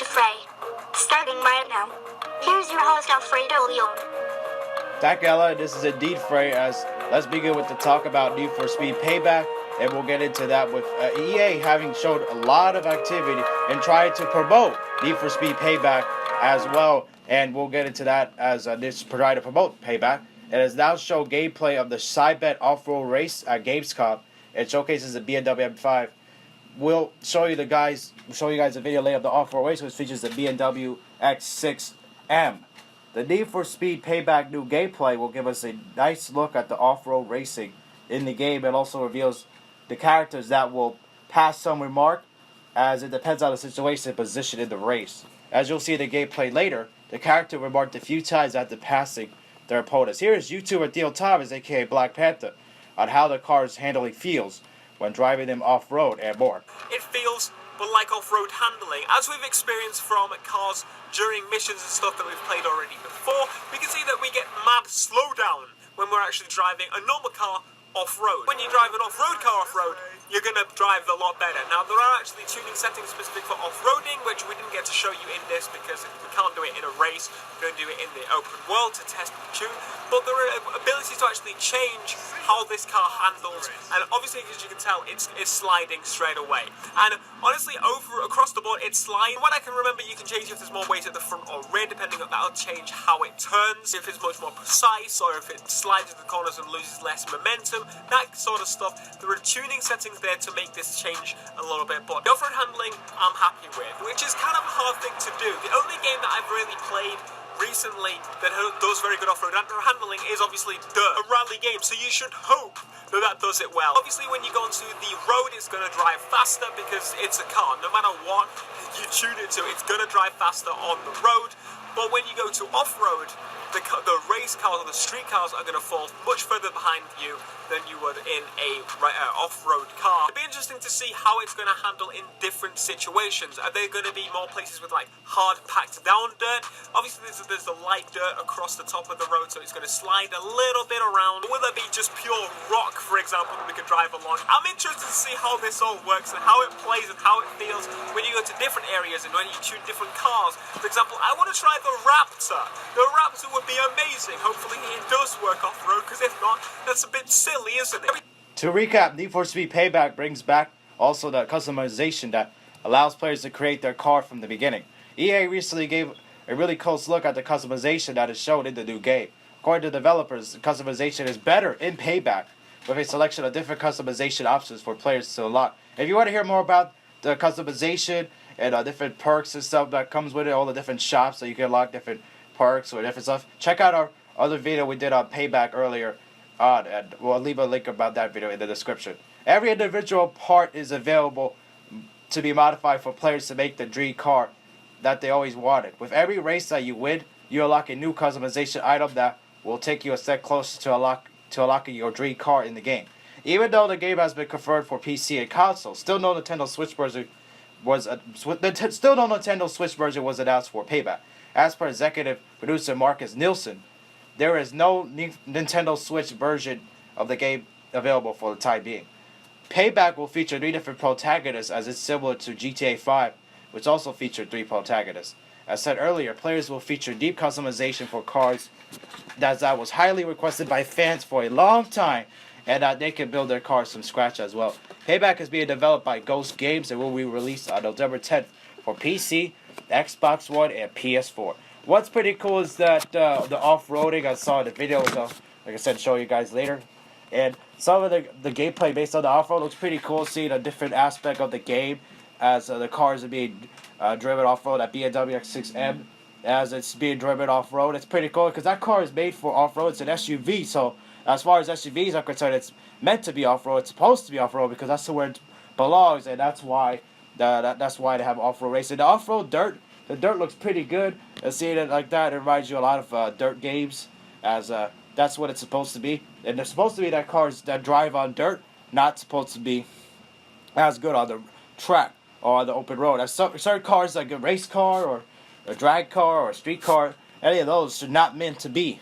fray. Starting right now. Here's your host, Alfredo Leon. Dakella, this is Indeed Frey, as let's begin with the talk about Need for Speed Payback, and we'll get into that with EA having showed a lot of activity and trying to promote Need for Speed Payback as well, and we'll get into that as this trying to promote Payback. It has now shown gameplay of the Sidebet off-road race at Gamescom. It showcases the BMW M5. We'll show you guys a video later of the off-road race, which features the BMW X6 M. The Need for Speed Payback new gameplay will give us a nice look at the off-road racing in the game. It also reveals the characters that will pass some remark, as it depends on the situation and position in the race. As you'll see in the gameplay later, the character remarked a few times after passing their opponents. Here is YouTuber Theo Thomas, a.k.a. BlackPanthaa, on how the car's handling feels when driving them off-road and more. It feels like off-road handling, as we've experienced from cars during missions and stuff that we've played already before. We can see that we get mad slowdown when we're actually driving a normal car off-road. When you drive an off-road car off-road, you're going to drive a lot better. Now, there are actually tuning settings specific for off-roading, which we didn't get to show you in this because we can't do it in a race. We're going to do it in the open world to test the tune. But there are abilities to actually change how this car handles, and obviously, as you can tell, it's sliding straight away. And honestly, across the board, it's sliding. What I can remember, you can change if there's more weight at the front or rear, depending on that'll change how it turns, if it's much more precise, or if it slides into the corners and loses less momentum, that sort of stuff. There are tuning settings there to make this change a little bit, but the off-road handling I'm happy with, which is kind of a hard thing to do. The only game that I've really played recently that does very good off-road handling is obviously a rally game, so you should hope that does it well. Obviously, when you go onto the road, it's going to drive faster because it's a car. No matter what you tune it to, it's going to drive faster on the road. But when you go to off-road, the race cars or the street cars are going to fall much further behind you than you would in a off-road car. It'd be interesting to see how it's going to handle in different situations. Are there going to be more places with like hard packed down dirt? Obviously there's the light dirt across the top of the road, so it's going to slide a little bit around. Will there be just pure rock, for example, that we could drive along? I'm interested to see how this all works and how it plays and how it feels when you go to different areas and when you tune different cars. For example, I want to try the Raptor. The Raptor would be amazing. Hopefully it does work off-road, because if not, that's a bit silly, isn't it? To recap, Need for Speed Payback brings back also the customization that allows players to create their car from the beginning. EA recently gave a really close look at the customization that is shown in the new game. According to developers, the customization is better in Payback, with a selection of different customization options for players to unlock. If you want to hear more about the customization and different perks and stuff that comes with it, all the different shops that you can unlock different perks or different stuff, check out our other video we did on Payback earlier on, and we'll leave a link about that video in the description. Every individual part is available to be modified for players to make the dream car that they always wanted. With every race that you win, you unlock a new customization item that will take you a step closer to unlocking your dream car in the game. Even though the game has been confirmed for PC and console, still no Nintendo Switch version was announced for Payback. As per executive producer Marcus Nielsen, there is no Nintendo Switch version of the game available for the time being. Payback will feature 3 different protagonists, as it's similar to GTA 5, which also featured 3 protagonists. As said earlier, players will feature deep customization for cars that was highly requested by fans for a long time, and that they can build their cars from scratch as well. Payback is being developed by Ghost Games and will be released on November 10th for PC, Xbox One, and PS4. What's pretty cool is that the off-roading, I saw in the video, so like I said, show you guys later. And some of the gameplay based on the off-road looks pretty cool, seeing a different aspect of the game as the cars are being driven off-road at BMW X6 M. As it's being driven off-road, it's pretty cool because that car is made for off-road. It's an SUV, so as far as SUVs are concerned, it's meant to be off-road. It's supposed to be off-road because that's where it belongs, and that's why that's why they have off-road racing. The off-road dirt, the dirt looks pretty good. And seeing it like that, it reminds you a lot of dirt games, as that's what it's supposed to be. And they're supposed to be that cars that drive on dirt, not supposed to be as good on the track or on the open road. As certain cars like a race car or a drag car or a street car, any of those are not meant to be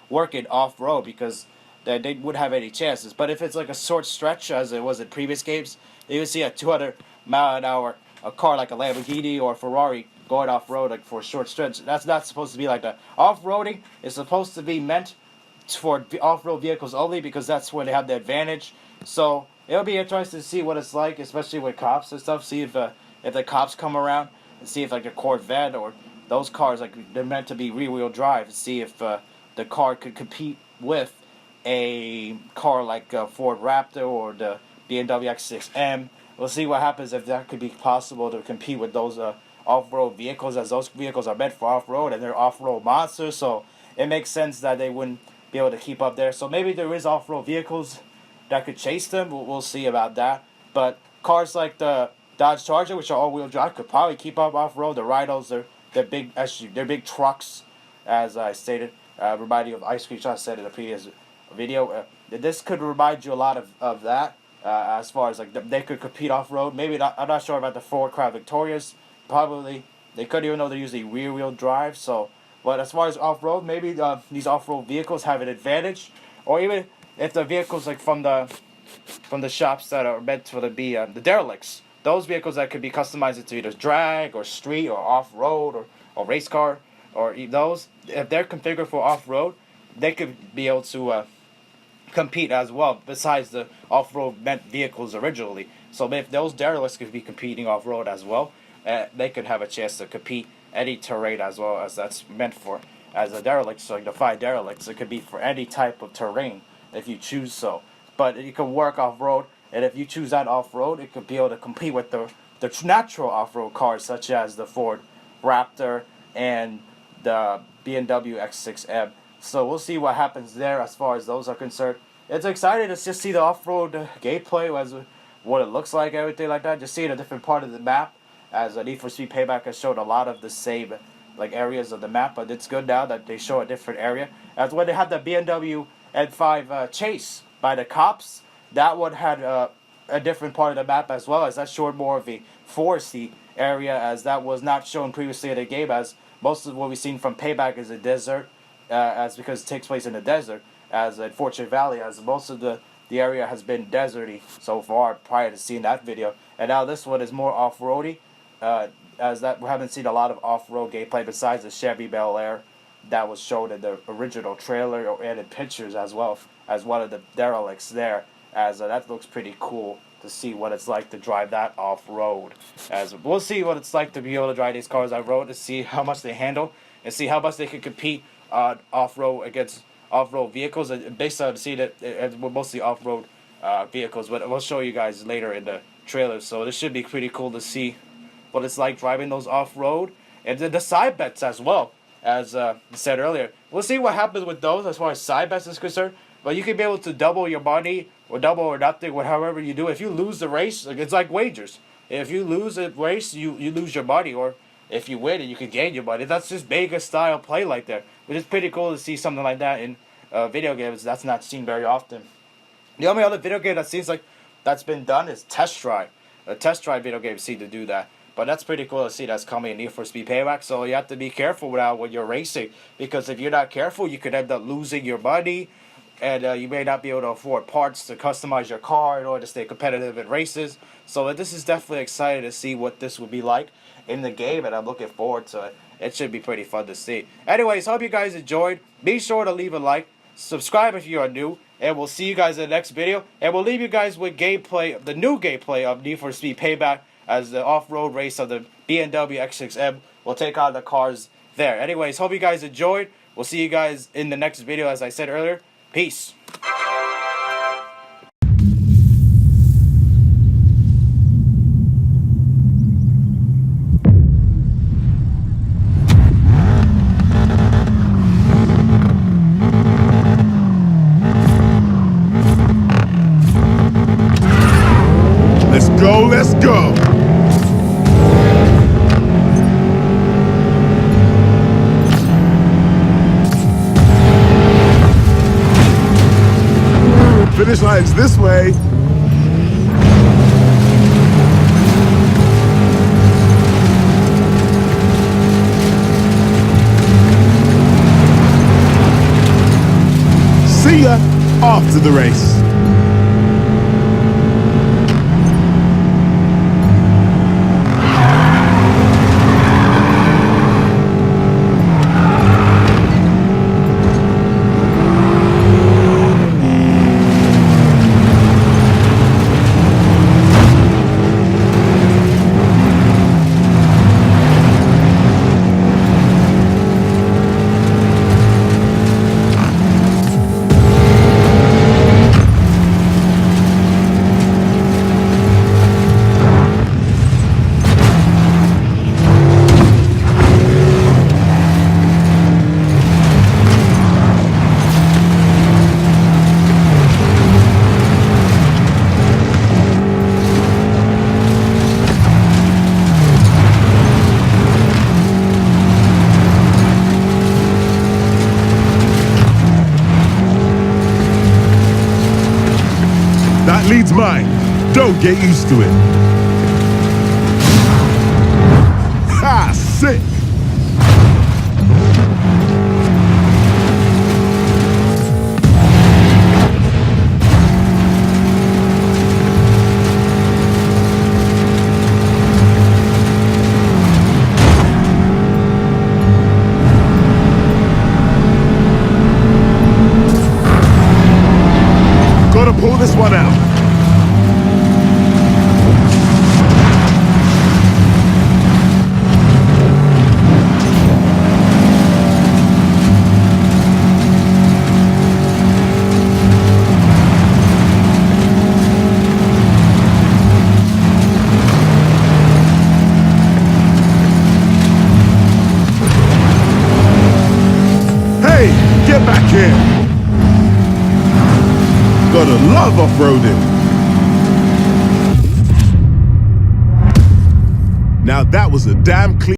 working off-road because they wouldn't have any chances. But if it's like a short stretch, as it was in previous games, you can see a 200-mile-an-hour a car like a Lamborghini or a Ferrari going off road like for a short stretch. That's not supposed to be like that. Off roading is supposed to be meant for off road vehicles only because that's where they have the advantage. So it'll be interesting to see what it's like, especially with cops and stuff. See if the cops come around and see if like a Corvette or those cars like they're meant to be rear wheel drive. See if the car could compete with a car like Ford Raptor or the BMW X6 M. We'll see what happens if that could be possible to compete with those off-road vehicles, as those vehicles are meant for off-road and they're off-road monsters. So it makes sense that they wouldn't be able to keep up there. So maybe there is off-road vehicles that could chase them. We'll see about that. But cars like the Dodge Charger, which are all-wheel drive, could probably keep up off-road. The Rhinos, they're big SUV, they're big trucks, as I stated. Remind you of Ice Cream Shot said in a previous video. This could remind you a lot of that. As far as like they could compete off road, maybe not. I'm not sure about the Ford Crown Victorias. Probably they could, even though they're usually rear wheel drive. So, but as far as off road, maybe these off road vehicles have an advantage, or even if the vehicles like from the shops that are meant for the derelicts, those vehicles that could be customized into either drag or street or off road or race car or those, if they're configured for off road, they could be able to compete as well, besides the off-road meant vehicles originally. So if those derelicts could be competing off-road as well, they could have a chance to compete any terrain as well, as that's meant for. As a derelict, so like the 5 derelicts, it could be for any type of terrain if you choose so. But it can work off-road, and if you choose that off-road, it could be able to compete with the natural off-road cars, such as the Ford Raptor and the BMW X6 M. So we'll see what happens there as far as those are concerned. It's exciting to just see the off-road gameplay, as what it looks like, everything like that. Just seeing a different part of the map, as Need for Speed Payback has showed a lot of the same like areas of the map, but it's good now that they show a different area. As when they had the BMW N5 chase by the cops, that one had a different part of the map as well, as that showed more of a foresty area, as that was not shown previously in the game, as most of what we've seen from Payback is a desert. As because it takes place in the desert, as in Fortune Valley, as most of the area has been deserty so far prior to seeing that video, and now this one is more off-roady, as that we haven't seen a lot of off-road gameplay besides the Chevy Bel Air that was shown in the original trailer and in pictures, as well as one of the derelicts there, as that looks pretty cool to see what it's like to drive that off-road. As we'll see what it's like to be able to drive these cars off-road, to see how much they handle and see how much they can compete off-road against off-road vehicles, and based on seeing it, we're mostly off-road vehicles, but we'll show you guys later in the trailer. So this should be pretty cool to see what it's like driving those off-road, and then the side bets as well, as said earlier. We'll see what happens with those as far as side bets is concerned, but you can be able to double your money or double or nothing, however you do. If you lose the race, it's like wagers. If you lose a race, you lose your money, or if you win it, you can gain your money. That's just Vegas style play like that, which is pretty cool to see something like that in video games. That's not seen very often. The only other video game that seems like that's been done is Test Drive. The Test Drive video games seem to do that, but that's pretty cool to see that's coming in Need for Speed Payback. So you have to be careful when you're racing, because if you're not careful, you could end up losing your money, and you may not be able to afford parts to customize your car in order to stay competitive in races. So this is definitely exciting to see what this will be like in the game, and I'm looking forward to it. It should be pretty fun to see. Anyways, hope you guys enjoyed. Be sure to leave a like, subscribe if you are new, and we'll see you guys in the next video. And we'll leave you guys with gameplay, the new gameplay of Need for Speed Payback, as the off-road race of the BMW X6 M will take on the cars there. Anyways, hope you guys enjoyed. We'll see you guys in the next video, as I said earlier. Peace. Let's go. Finish line's this way. See ya. Off to the race. lead's mine. Don't get used to it. Ha! Sick! Gotta pull this one out. Hey, get back here. Gotta love off-roading. Now that was a damn clean